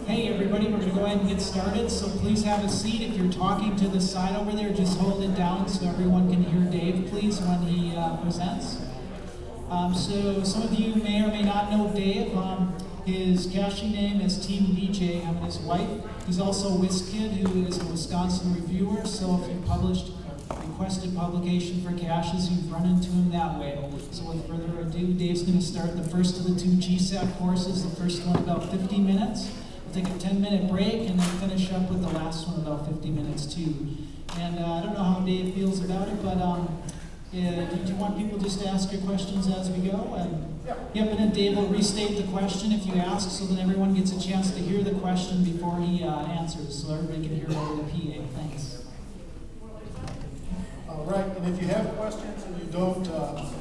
Hey everybody, we're going to go ahead and get started, so please have a seat. If you're talking to the side over there, just hold it down so everyone can hear Dave, please, when he presents. So some of you may or may not know Dave. His caching name is Team DeeJay, him and his wife. He's also WisKid, who is a Wisconsin reviewer, so if you requested publication for caches, you've run into him that way. So with further ado, Dave's going to start the first of the two GSAK courses, the first one about 50 minutes. We'll take a 10-minute break and then finish up with the last one about 50 minutes too. And I don't know how Dave feels about it, but do you want people just to ask your questions as we go? Yep, and then Dave will restate the question if you ask, so that everyone gets a chance to hear the question before he answers, so everybody can hear over the PA. Thanks. All right, and if you have questions and you don't,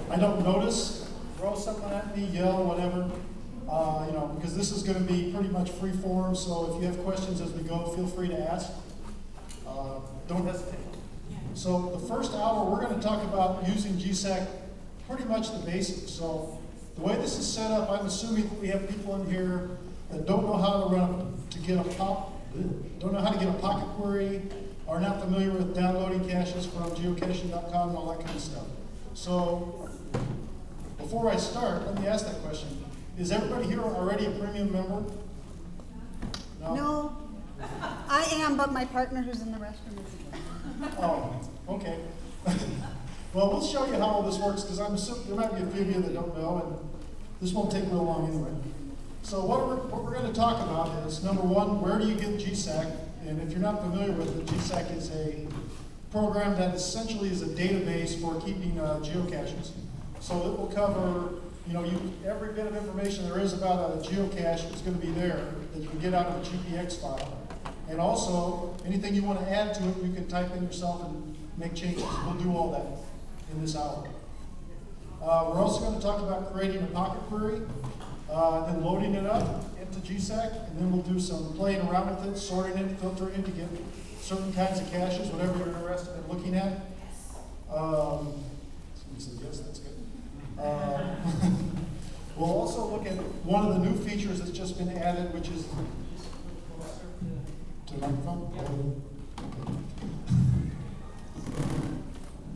I don't notice, throw something at me, yell, whatever, because this is going to be pretty much free form. So if you have questions as we go, feel free to ask. Don't hesitate. So the first hour, we're going to talk about using GSAK, pretty much the basics. So the way this is set up, I'm assuming that we have people in here that don't know how to get a pocket query, are not familiar with downloading caches from geocaching.com and all that kind of stuff. So before I start, let me ask that question. Is everybody here already a premium member? No, I am, but my partner who's in the restroom isn't. Oh, okay. Well, we'll show you how all this works, because I'm assuming there might be a few of you that don't know, and this won't take real long anyway. So what we're going to talk about is, number one, where do you get GSAK? And if you're not familiar with it, GSAK is a program that essentially is a database for keeping geocaches. So it will cover, every bit of information there is about a geocache is going to be there that you can get out of a GPX file. And also, anything you want to add to it, you can type in yourself and make changes. We'll do all that in this hour. We're also going to talk about creating a pocket query, then loading it up into GSAK, and then we'll do some playing around with it, sorting it, filtering it to get certain kinds of caches, whatever you're interested in looking at. Somebody said yes, that's good. We'll also look at one of the new features that's just been added, which is to the microphone.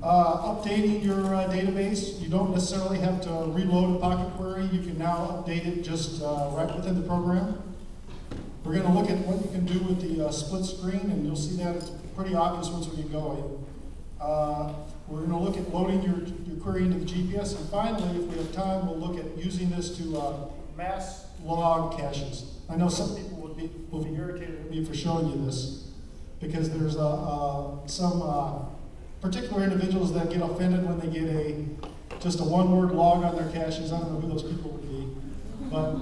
Updating your database. You don't necessarily have to reload a pocket query. You can now update it just right within the program. We're going to look at what you can do with the split screen, and you'll see that it's pretty obvious once we get going. We're going to look at loading your query into the GPS, and finally, if we have time, we'll look at using this to mass log caches. I know some people will be irritated at me for showing you this, because there's some particular individuals that get offended when they get just a one-word log on their caches. I don't know who those people would be, but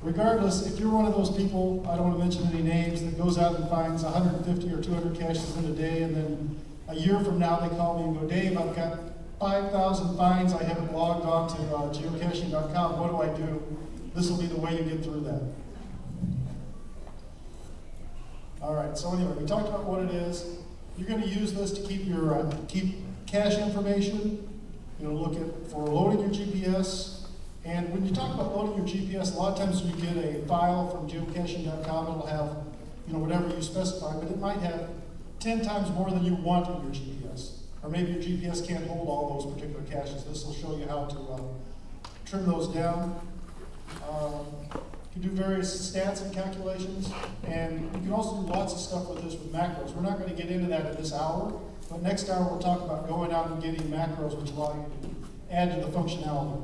regardless, if you're one of those people, I don't want to mention any names, that goes out and finds 150 or 200 caches in a day, and then a year from now they call me and go, Dave, I've got 5,000 finds I haven't logged on to geocaching.com. What do I do? This will be the way you get through that. All right, so anyway, we talked about what it is. You're going to use this to keep your cache information. Look for loading your GPS. And when you talk about loading your GPS, a lot of times you get a file from geocaching.com. It'll have whatever you specify, but it might have 10 times more than you want in your GPS. Or maybe your GPS can't hold all those particular caches. This will show you how to trim those down. You can do various stats and calculations, and you can also do lots of stuff with this with macros. We're not going to get into that in this hour, but next hour we'll talk about going out and getting macros, which allow you to add to the functionality.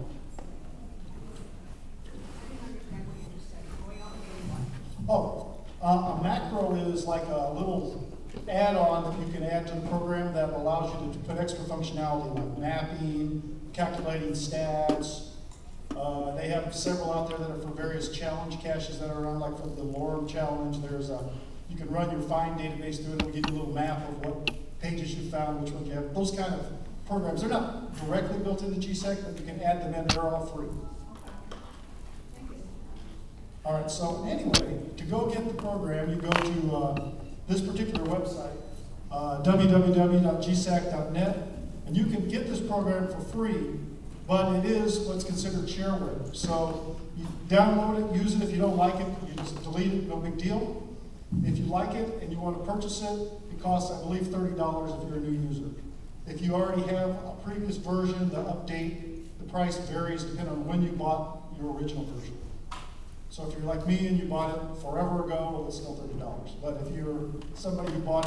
A macro is like a little add-on that you can add to the program that allows you to put extra functionality like mapping, calculating stats. They have several out there that are for various challenge caches that are around, like for the Lorem challenge. You can run your find database through it, and we'll give you a little map of what pages you found, which ones you have. Those kind of programs, they're not directly built into GSAK, but you can add them in. They're all free. All right, so anyway, to go get the program, you go to this particular website, www.gsak.net, and you can get this program for free, but it is what's considered shareware. So download it, use it. If you don't like it, you just delete it, no big deal. If you like it and you want to purchase it, it costs, I believe, $30 if you're a new user. If you already have a previous version, the update, the price varies depending on when you bought your original version. So if you're like me and you bought it forever ago, well, it's still $30. But if you're somebody who bought